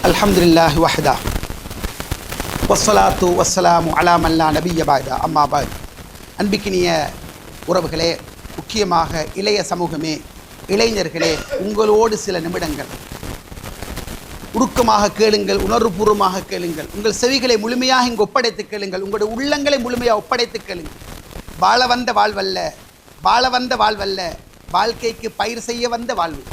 அல்ஹம்துலில்லாஹி வஹ்தா வஸ்ஸலாத்து வஸ்ஸலாமு அலா மல்லா நபிய்ய பஅதா அம்மா பஅத். அன்பிக்கினிய உறவுகளே, முக்கியமாக இளைய சமூகமே, இளைஞர்களே, உங்களோடு சில நிமிடங்கள் உருக்கமாக கேளுங்கள், உணர்வுபூர்வமாக கேளுங்கள். உங்கள் செவிகளை முழுமையாக இங்கு ஒப்படைத்து கேளுங்கள். உங்களுடைய உள்ளங்களை முழுமையாக ஒப்படைத்து கேளுங்கள். வாழ வந்த வாழ்வல்ல, வாழ வந்த வாழ்வல்ல, வாழ்க்கைக்கு பயிர் செய்ய வந்த வாழ்வு.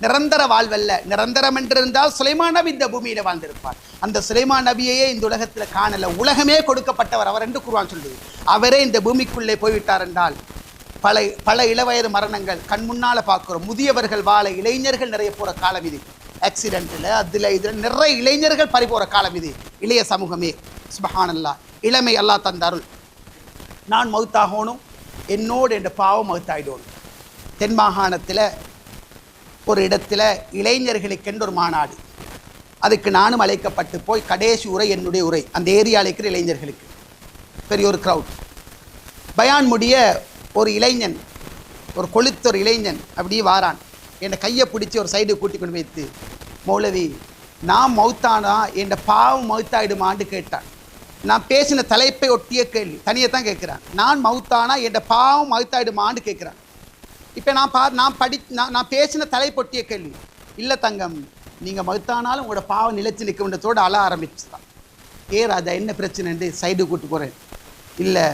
நிரந்தர வாழ்வல்ல. நிரந்தரம் என்றிருந்தால் சுலைமான் நபி இந்த பூமியில் வாழ்ந்திருப்பார். அந்த சுலைமான் நபியையே இந்த உலகத்தில் காணல. உலகமே கொடுக்கப்பட்டவர் அவர் என்று குர்ஆன் சொல்லுது. அவரே இந்த பூமிக்குள்ளே போய்விட்டார் என்றால் பல இளவயது மரணங்கள் கண் முன்னால் பார்க்குறோம். முதியவர்கள் வாழ இளைஞர்கள் நிறைய போகிற காலம் இது. ஆக்சிடென்ட்டில் இதில் நிறைய இளைஞர்கள் பறிபோகிற காலம் இது. இளைய சமூகமே, சுப்ஹானல்லாஹ், இளமை அல்லாஹ் தந்தாருள். நான் மௌத்தாகணும், என்னோடு என்ற பாவம் மௌத்தாயிடணும். தென் மாகாணத்தில் ஒரு இடத்துல இளைஞர்களுக்கென்று ஒரு மாநாடு. அதுக்கு நானும் அழைக்கப்பட்டு போய் கடைசி உரை என்னுடைய உரை. அந்த ஏரியாவில் இருக்கிற இளைஞர்களுக்கு பெரிய ஒரு க்ரௌட். பயான் முடிய ஒரு இளைஞன், ஒரு கொளுத்த ஒரு இளைஞன் அப்படியே வாரான். என்னை கையை பிடிச்சி ஒரு சைடு கூட்டி கொண்டு வைத்து, மௌலவி, நான் மௌத்தானா என் பாவம் மௌத்தாயிடுமான்னு கேட்டான். நான் பேசின தலைப்பை ஒட்டிய கேள்வி, தனியை தான் கேட்குறான். நான் மௌத்தானா என் பாவம் மௌத்தாயிடுமான்னு கேட்குறான். இப்போ நான் பேசின தலைப்பொட்டிய கேள்வி, இல்லை தங்கம், நீங்கள் மௌத்தானாலும் உங்களோட பாவம் நிலைச்சு நிற்கன்றதோடு அழ ஆரம்பிச்சுதான். ராஜா, என்ன பிரச்சனைன்னு சைடு கூட்டு போகிறேன். இல்லை,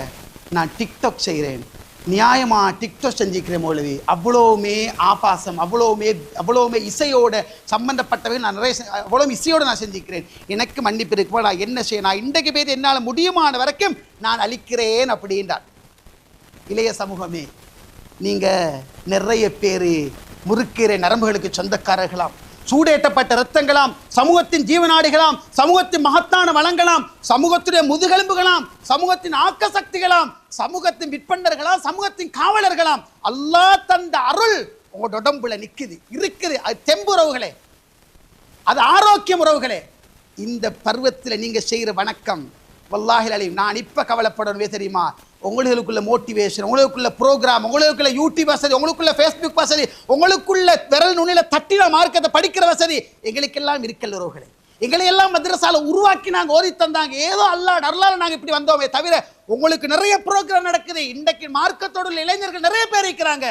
நான் டிக்டாக் செய்கிறேன். நியாயமாக டிக்டாக் செஞ்சுக்கிறேன் மௌலவி. அவ்வளோவுமே ஆபாசம், அவ்வளோவுமே இசையோட சம்மந்தப்பட்டவை நான் நிறைய, அவ்வளோ இசையோடு நான் செஞ்சுக்கிறேன். எனக்கு மன்னிப்பு இருக்குமா, நான் என்ன செய்ய, நான் இன்றைக்கு பேர் என்னால் முடியுமான வரைக்கும் நான் அளிக்கிறேன் அப்படின்றார். இளைய சமூகமே, நீங்கள் நிறைய பேர் முறுக்கிற நரம்புகளுக்கு சொந்தக்காரர்களாம், சூடேற்றப்பட்ட இரத்தங்களாம், சமூகத்தின் ஜீவநாடிகளாம், சமூகத்தின் மகத்தான வளங்களாம், சமூகத்துடைய முதுகெலும்புகளாம், சமூகத்தின் ஆக்க சக்திகளாம், சமூகத்தின் விற்பனர்களாம், சமூகத்தின் காவலர்களாம். அல்லாஹ் தந்த அருள் உங்களோட உடம்புல நிற்குது, இருக்குது. அது தெம்புறவுகளே, அது ஆரோக்கியம் உறவுகளே. இந்த பருவத்தில் நீங்கள் செய்கிற வணக்கம் வல்லாஹில் அலீம். நான் இப்போ கவலைப்படவே தெரியுமா, உங்களுக்குள்ள மோட்டிவேஷன், உங்களுக்குள்ள ப்ரோக்ராம், உங்களுக்குள்ள யூடியூப் வசதி, உங்களுக்குள்ள ஃபேஸ்புக் வசதி, உங்களுக்குள்ள விரல் நுனியில் தட்டின மார்க்கத்தை படிக்கிற வசதி எங்களுக்கெல்லாம் இருக்கல் உறவுகளே. எங்களை எல்லாம் மദ്രസാல உருவாக்கி நாங்கள் ஓதி தந்தாங்க. ஏதோ அல்லாஹ் அருளால நாங்கள் இப்படி வந்தோமே தவிர உங்களுக்கு நிறைய ப்ரோக்ராம் நடக்குது. இன்றைக்கு மார்க்கத்தோடு இளைஞர்கள் நிறைய பேர் இருக்கிறாங்க.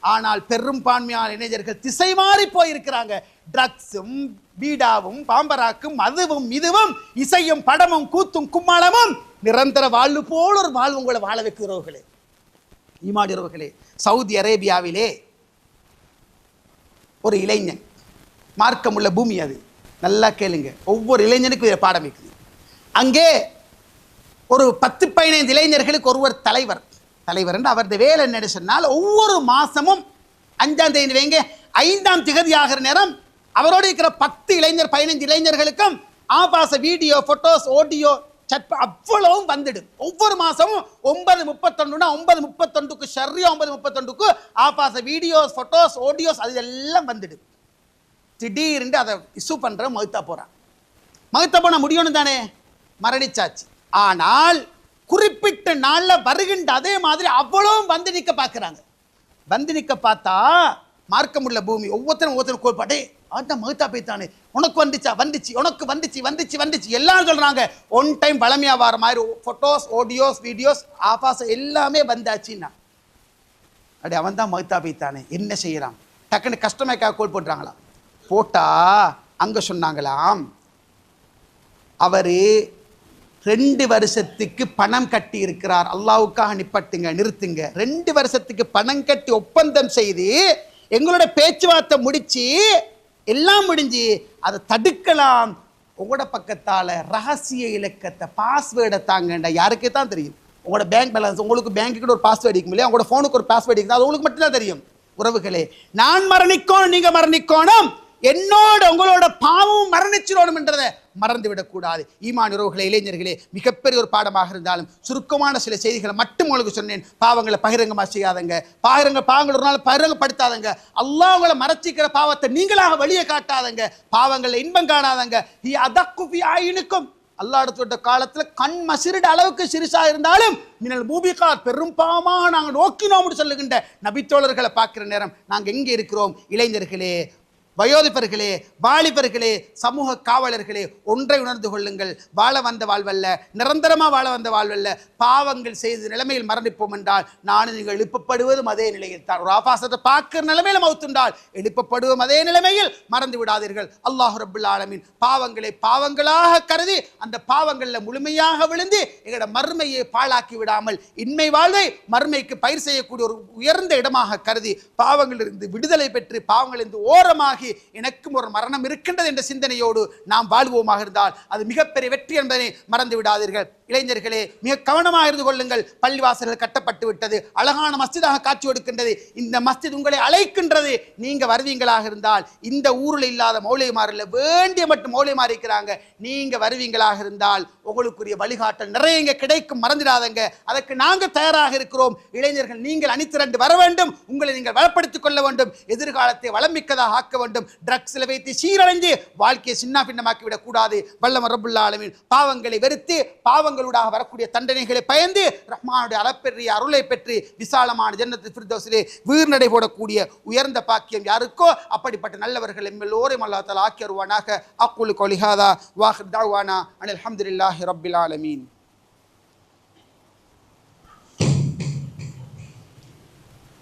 ஆனால் பெரும்பான்மையான இளைஞர்கள் திசை மாறி போயிருக்கிறாங்க. ட்ரக்ஸும் பீடாவும் பாம்பராக்கும் மதுவும் இதுவும் இசையும் படமும் கூத்தும் கும்மாளமும் நிரந்தர வாழ்வு போல ஒரு வாழ்வு உங்களை வாழ வைக்கிறவர்களே, ஈமாடுறவர்களே. சவுதி அரேபியாவிலே ஒரு இளைஞன், மார்க்கமுள்ள பூமி அது, நல்லா கேளுங்க, ஒவ்வொரு இளைஞனுக்கும் இதை பாடம் வைக்குது. அங்கே ஒரு 10-15 இளைஞர்களுக்கு ஒருவர் தலைவர் என்று அவரது வேலை என்ன சொன்னால், ஒவ்வொரு மாசமும் 5ஆம் தேதி வைங்க, 5ஆம் திகதி ஆகிற நேரம் அவரோடு இருக்கிற 10 இளைஞர் 15 இளைஞர்களுக்கும் ஆபாச வீடியோ, போட்டோஸ், ஆடியோ, சட் அவ்வளவும் வந்துடும். ஒவ்வொரு மாசமும் 9:31 9:31 சரியா 9:31 ஆபாச வீடியோஸ், போட்டோஸ், ஆடியோஸ் அது எல்லாம் வந்துடும். திடீர்னு அதை இஷ்யூ பண்ற மௌத்தா போனா முடியணும் தானே, மரணிச்சாச்சு. ஆனால் குறிப்பிட்ட நாளில் வருகின்ற அதே மாதிரி அவ்வளவும் வந்து நிற்க பார்க்குறாங்க. வந்து நிற்க பார்த்தா மார்க்கமுள்ள பூமி, ஒவ்வொருத்தரும் கோட்பாடே ஆட்டா மௌத்தா போய்த்தானே, உனக்கு வந்துச்சு, உனக்கு வந்துச்சு எல்லாரும் சொல்கிறாங்க. ஒன் டைம் பழமையா வர மாதிரி ஃபோட்டோஸ், ஆடியோஸ், வீடியோஸ், ஆபாசம் எல்லாமே வந்தாச்சுன்னா அப்படி அவன் தான் மௌத்தா போய்த்தானே, என்ன செய்யறான்? டக்குன்னு கஸ்டமருக்காக கோல் போட்டுறாங்களாம். போட்டா அங்கே சொன்னாங்களாம், அவர் 2 வருஷத்துக்கு பணம் கட்டி இருக்கிறார். அல்லாவுக்காக நிறுத்துங்க. 2 வருஷத்துக்கு பணம் கட்டி ஒப்பந்தம் செய்து எங்களோட பேச்சுவார்த்தை முடிச்சு எல்லாம் முடிஞ்சு அதை தடுக்கலாம். உங்களோட பக்கத்தால் ரகசிய இலக்கத்தை, பாஸ்வேர்டை தாங்கண்டா. யாருக்கே தான் தெரியும் உங்களோட பேங்க் பேலன்ஸ். உங்களுக்கு பேங்க்கு ஒரு பாஸ்வேர்டு இருக்கும் இல்லையா, உங்களோட ஃபோனுக்கு ஒரு பாஸ்வேர்டு இருக்குது, அது உங்களுக்கு மட்டும்தான் தெரியும். உறவுகளே, நான் மரணிக்கணும், நீங்கள் மரணிக்கணும், என்னோட உங்களோட பாவம் மரணிச்சிடணும் என்றதை மறந்துவிடக்கூடாது. ஈமான் உறவுகளே, இளைஞர்களே, மிகப்பெரிய ஒரு பாடமாக இருந்தாலும் சுருக்கமான சில செய்திகளை மட்டும் உங்களுக்கு சொன்னேன். பாவங்களை பகிரங்கமாக செய்யாதங்க, பாவங்கள் ஒரு நாள் பகிரங்கப்படுத்தாதங்க. அல்லாஹ் உங்களை மறைச்சிக்கிற பாவத்தை நீங்களாக வெளியே காட்டாதங்க, பாவங்களில் இன்பம் காணாதங்க. ஆயினுக்கும் அல்லாஹ்வோட காலத்தில் கண் மசிறிட அளவுக்கு சிறுசா இருந்தாலும் மினல் மூபிகாத், பெரும் பாவமாக நாங்கள் நோக்கினோம்னு சொல்லுகின்ற நபித்தோழர்களை பார்க்குற நேரம் நாங்கள் எங்கே இருக்கிறோம்? இளைஞர்களே, வயோதிபர்களே, வாலிபர்களே, சமூக காவலர்களே, ஒன்றை உணர்ந்து கொள்ளுங்கள். வாழ வந்த வாழ்வல்ல, நிரந்தரமாக வாழ வந்த வாழ்வல்ல. பாவங்கள் செய்து நிலைமையில் மரணிப்போம் என்றால் நானும் நீங்கள் எழுப்பப்படுவதும் அதே நிலையில் தான். ஒரு ஆபாசத்தை பார்க்கிற நிலைமையில் மௌத்துண்டால் எழுப்பப்படுவதும் அதே நிலைமையில் மறந்து விடாதீர்கள். அல்லாஹ் ரப்புல் ஆலமீன் பாவங்களை பாவங்களாக கருதி அந்த பாவங்களில் முழுமையாக விழுந்து எங்களோட மறுமையை பாழாக்கி விடாமல் இன்மை வாழ்வை மறுமைக்கு பயிர் செய்யக்கூடிய ஒரு உயர்ந்த இடமாக கருதி பாவங்களிலிருந்து விடுதலை பெற்று பாவங்களிலிருந்து ஓரமாகி எனக்கும் ஒரு மரணம் இருக்கின்றது என்ற சிந்தனையோடு நாம் வாழ்வோமாக இருந்தால் அது மிகப்பெரிய வெற்றி என்பதை மறந்து விடாதீர்கள். இளைஞர்களே, மிக கவனமாக இருந்து கொள்ளுங்கள். பள்ளிவாசல்கள் கட்டப்பட்டு விட்டது, அழகான மஸ்ஜிதாக காட்சி கொடுக்கின்றது. இந்த மஸ்ஜித் உங்களை அழைக்கின்றது. நீங்க வருவீங்களாக இருந்தால் இந்த ஊரில் இல்லாத மௌலிமாரில் வேண்டிய மட்டும் மௌலிமார் இருக்கிறாங்க. நீங்க வருவீங்களாக இருந்தால் உங்களுக்குரிய வழிகாட்டல் நிறைய இங்க கிடைக்கும். மறந்துடாதங்க. அதற்கு நாங்கள் தயாராக இருக்கிறோம். இளைஞர்கள் நீங்கள் அணிதிரண்டு வர வேண்டும். உங்களை நீங்கள் வளப்படுத்திக் கொள்ள வேண்டும். எதிர்காலத்தை வளமிக்கதாக ஆக்க வேண்டும். ட்ரக்ஸில் வைத்து சீரழிந்து வாழ்க்கையை சின்ன பின்னமாக்கி விடக் கூடாது. வல்லவர் ரப்புல் ஆலமீன் பாவங்களை வெறுத்து பாவங்களூடாக வரக்கூடிய தண்டனைகளை பயந்து ரஹ்மானுடைய அளப்பெரிய அருளை பெற்று விசாலமான ஜன்னத்துல் ஃபிர்தௌஸிலே வீர் நடை போடக்கூடிய உயர்ந்த பாக்கியம் யாருக்கோ அப்படிப்பட்ட நல்லவர்கள் எல்லோரையும் அல்லாஹ் தஆலா ஆக்கி அருள்வானாக. அக்கூலு கௌலி ஹாதா வ ஆகிர் தஅவானா அனில் ஹம்துலில்லாஹி ரப்பில் ஆலமீன்.